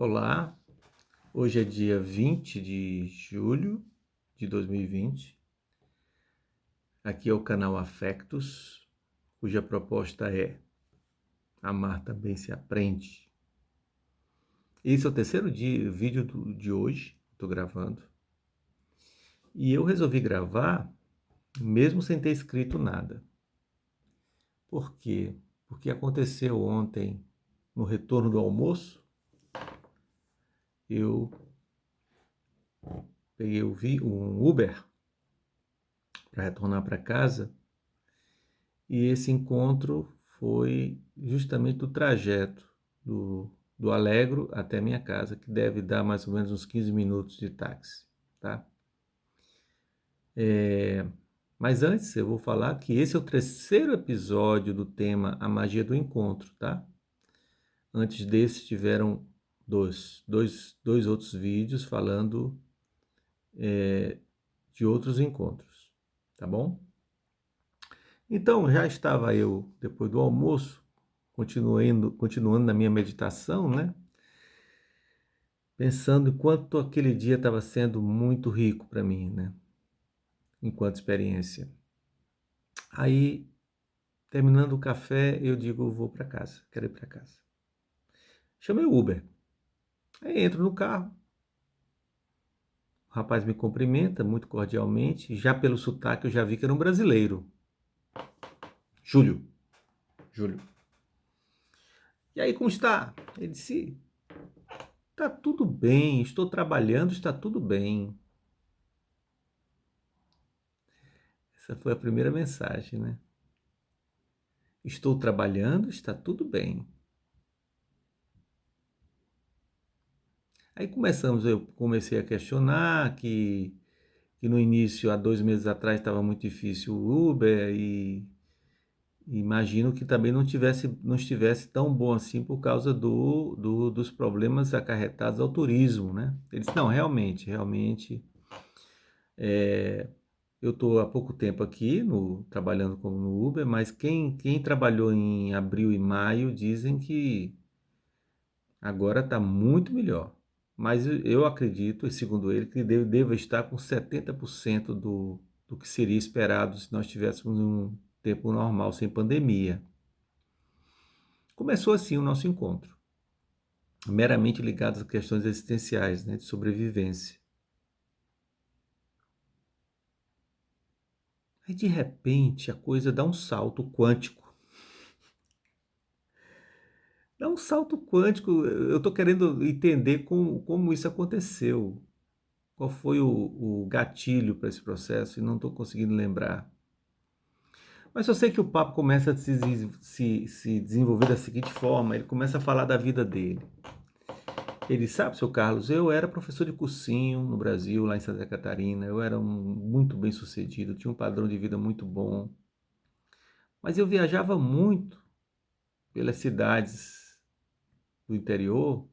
Olá, hoje é dia 20 de julho de 2020. Aqui é o canal Afectos, cuja proposta é Amar Também Se Aprende. Esse é o terceiro vídeo de hoje, estou gravando. E eu resolvi gravar mesmo sem ter escrito nada. Por quê? Porque aconteceu ontem, no retorno do almoço, eu peguei um Uber para retornar para casa. E esse encontro foi justamente o trajeto do Alegro até minha casa, que deve dar mais ou menos uns 15 minutos de táxi, tá? Mas antes eu vou falar que esse é o terceiro episódio do tema A Magia do Encontro, tá? Antes desse tiveram dois outros vídeos falando de outros encontros, tá bom? Então já estava eu, depois do almoço, continuando na minha meditação, né? Pensando em quanto aquele dia estava sendo muito rico para mim, né? Enquanto experiência. Aí, terminando o café, eu digo, vou para casa, quero ir para casa. Chamei o Uber. Aí entro no carro, o rapaz me cumprimenta muito cordialmente, já pelo sotaque eu já vi que era um brasileiro. Júlio. Júlio. E aí, como está? Ele disse, tá tudo bem, estou trabalhando, está tudo bem. Essa foi a primeira mensagem, né? Estou trabalhando, está tudo bem. Aí eu comecei a questionar que no início, há 2 meses atrás, estava muito difícil o Uber e imagino que também não estivesse tão bom assim por causa dos problemas acarretados ao turismo, né? Ele disse, não, realmente, eu estou há pouco tempo aqui trabalhando como no Uber, mas quem trabalhou em abril e maio dizem que agora está muito melhor. Mas eu acredito, e segundo ele, que deva estar com 70% do que seria esperado se nós tivéssemos um tempo normal, sem pandemia. Começou assim o nosso encontro, meramente ligado às questões existenciais, né, de sobrevivência. Aí, de repente, a coisa dá um salto quântico. Dá um salto quântico. Eu estou querendo entender como isso aconteceu. Qual foi o gatilho para esse processo e não estou conseguindo lembrar. Mas eu sei que o papo começa a se desenvolver da seguinte forma: ele começa a falar da vida dele. Ele sabe, seu Carlos, eu era professor de cursinho no Brasil, lá em Santa Catarina, eu era muito bem sucedido, tinha um padrão de vida muito bom, mas eu viajava muito pelas cidades do interior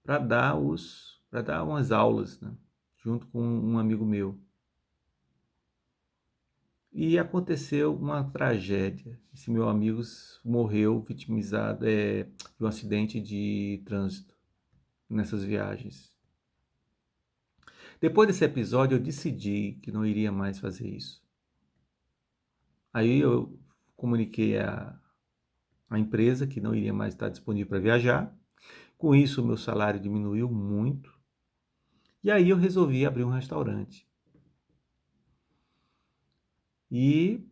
para dar umas aulas, né, junto com um amigo meu. E aconteceu uma tragédia. Esse meu amigo morreu vitimizado de um acidente de trânsito nessas viagens. Depois desse episódio, eu decidi que não iria mais fazer isso. Aí eu comuniquei à empresa que não iria mais estar disponível para viajar. Com isso, o meu salário diminuiu muito. E aí eu resolvi abrir um restaurante. E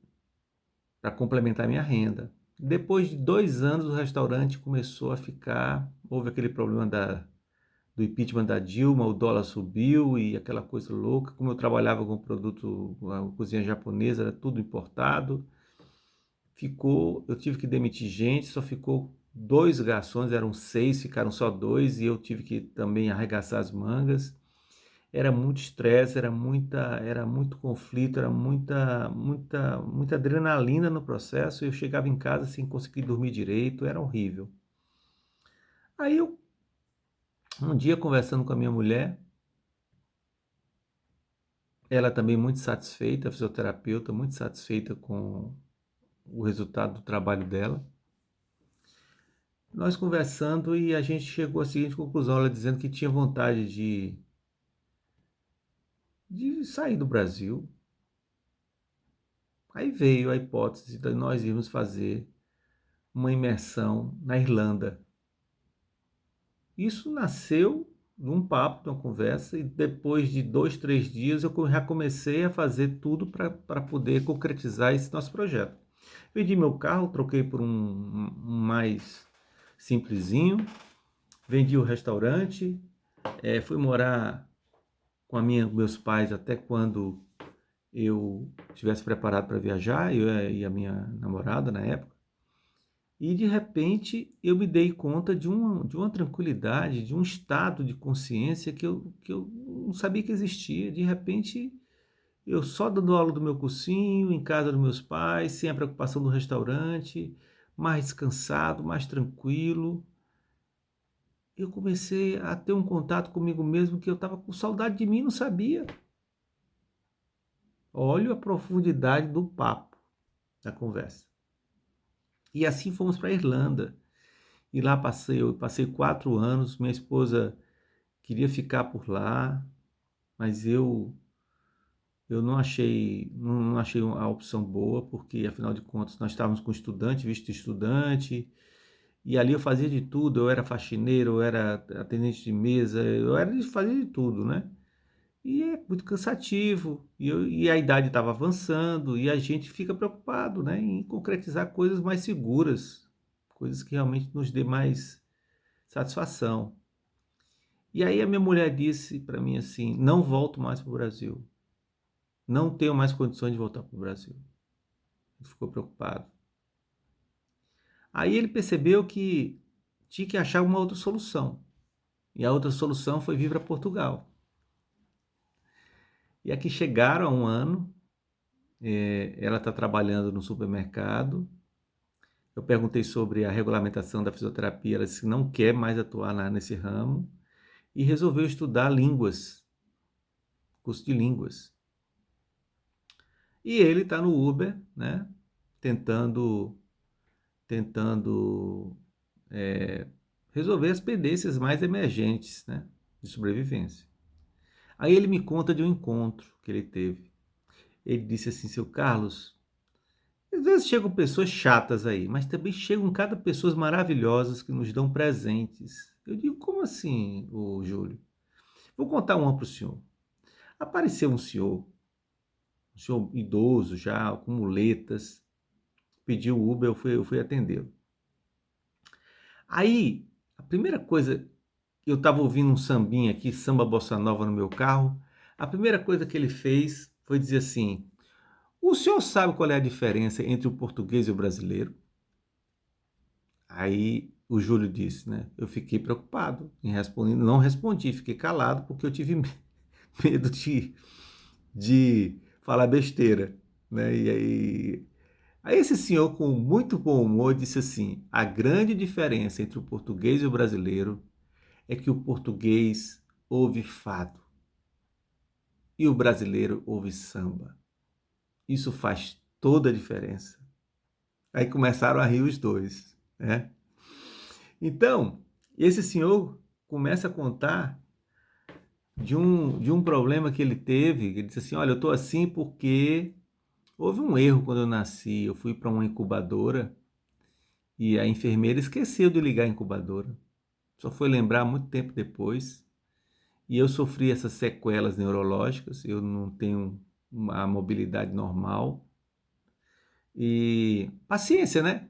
para complementar minha renda. Depois de 2 anos, o restaurante começou a ficar. Houve aquele problema do impeachment da Dilma, o dólar subiu e aquela coisa louca. Como eu trabalhava com produto, a cozinha japonesa, era tudo importado. Eu tive que demitir gente, só ficou 2 garçons, eram 6, ficaram só 2 e eu tive que também arregaçar as mangas. Era muito estresse, era muito conflito, era muita adrenalina no processo. Eu chegava em casa sem conseguir dormir direito, era horrível. Aí eu, um dia conversando com a minha mulher, ela também muito satisfeita, fisioterapeuta, muito satisfeita com o resultado do trabalho dela. Nós conversando e a gente chegou à seguinte conclusão, ela dizendo que tinha vontade de sair do Brasil. Aí veio a hipótese de nós irmos fazer uma imersão na Irlanda. Isso nasceu de um papo, de uma conversa, e depois de 2, 3 dias eu já comecei a fazer tudo para poder concretizar esse nosso projeto. Vendi meu carro, troquei por um mais simplesinho, vendi o restaurante, fui morar com meus pais até quando eu estivesse preparado para viajar, eu e a minha namorada na época. E de repente eu me dei conta de uma tranquilidade, de um estado de consciência que eu não sabia que existia. De repente eu só dando aula do meu cursinho, em casa dos meus pais, sem a preocupação do restaurante, mais descansado, mais tranquilo. Eu comecei a ter um contato comigo mesmo que eu estava com saudade de mim, não sabia. Olha a profundidade do papo, da conversa. E assim fomos para a Irlanda. E lá eu passei 4 anos, minha esposa queria ficar por lá, mas eu não achei a opção boa, porque afinal de contas nós estávamos com estudante, visto de estudante, e ali eu fazia de tudo, eu era faxineiro, eu era atendente de mesa, fazia de tudo, né? E é muito cansativo, e a idade estava avançando, e a gente fica preocupado, né, em concretizar coisas mais seguras, coisas que realmente nos dê mais satisfação. E aí a minha mulher disse para mim assim: não volto mais para o Brasil, não tenho mais condições de voltar para o Brasil. Ele ficou preocupado. Aí ele percebeu que tinha que achar uma outra solução. E a outra solução foi vir para Portugal. E aqui chegaram há um ano, ela está trabalhando no supermercado. Eu perguntei sobre a regulamentação da fisioterapia, ela disse que não quer mais atuar nesse ramo e resolveu estudar línguas, curso de línguas. E ele está no Uber, né, tentando é, resolver as pendências mais emergentes, né, de sobrevivência. Aí ele me conta de um encontro que ele teve. Ele disse assim: seu Carlos, às vezes chegam pessoas chatas aí, mas também chegam cada pessoas maravilhosas que nos dão presentes. Eu digo: como assim, ô Júlio? Vou contar uma para o senhor. Apareceu um senhor idoso já, com muletas, pediu Uber, eu fui atendê-lo. Aí, a primeira coisa, eu estava ouvindo um sambinha aqui, samba bossa nova no meu carro. A primeira coisa que ele fez foi dizer assim: o senhor sabe qual é a diferença entre o português e o brasileiro? Aí o Júlio disse, né? Eu fiquei preocupado em responder, não respondi, fiquei calado porque eu tive medo de falar besteira, né? Aí esse senhor, com muito bom humor, disse assim: a grande diferença entre o português e o brasileiro é que o português ouve fado e o brasileiro ouve samba. Isso faz toda a diferença. Aí começaram a rir os dois, né? Então, esse senhor começa a contar de um problema que ele teve. Ele disse assim: olha, eu estou assim porque houve um erro quando eu nasci. Eu fui para uma incubadora e a enfermeira esqueceu de ligar a incubadora. Só foi lembrar muito tempo depois. E eu sofri essas sequelas neurológicas. Eu não tenho uma mobilidade normal. E paciência, né?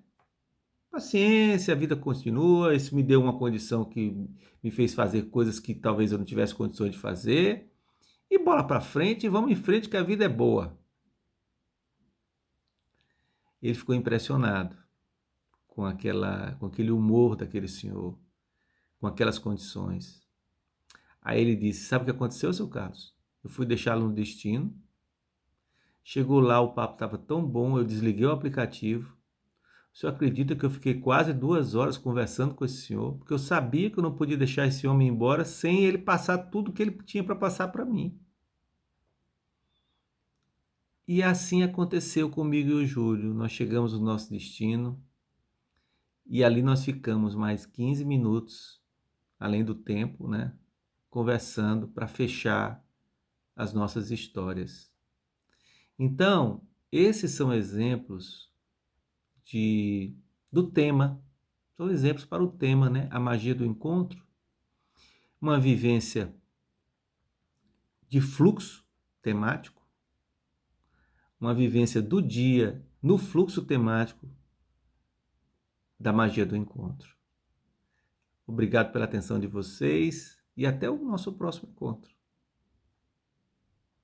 Paciência, a vida continua. Isso me deu uma condição que me fez fazer coisas que talvez eu não tivesse condições de fazer. E bola para frente, vamos em frente que a vida é boa. Ele ficou impressionado com aquele humor daquele senhor, com aquelas condições. Aí ele disse: sabe o que aconteceu, seu Carlos? Eu fui deixá-lo no destino. Chegou lá, o papo estava tão bom, eu desliguei o aplicativo. O senhor acredita que eu fiquei quase 2 horas conversando com esse senhor? Porque eu sabia que eu não podia deixar esse homem embora sem ele passar tudo que ele tinha para passar para mim. E assim aconteceu comigo e o Júlio. Nós chegamos no nosso destino. E ali nós ficamos mais 15 minutos, além do tempo, né? Conversando para fechar as nossas histórias. Então, esses são exemplos do tema, são exemplos para o tema, né? A magia do encontro, uma vivência de fluxo temático, uma vivência do dia no fluxo temático da magia do encontro. Obrigado pela atenção de vocês e até o nosso próximo encontro.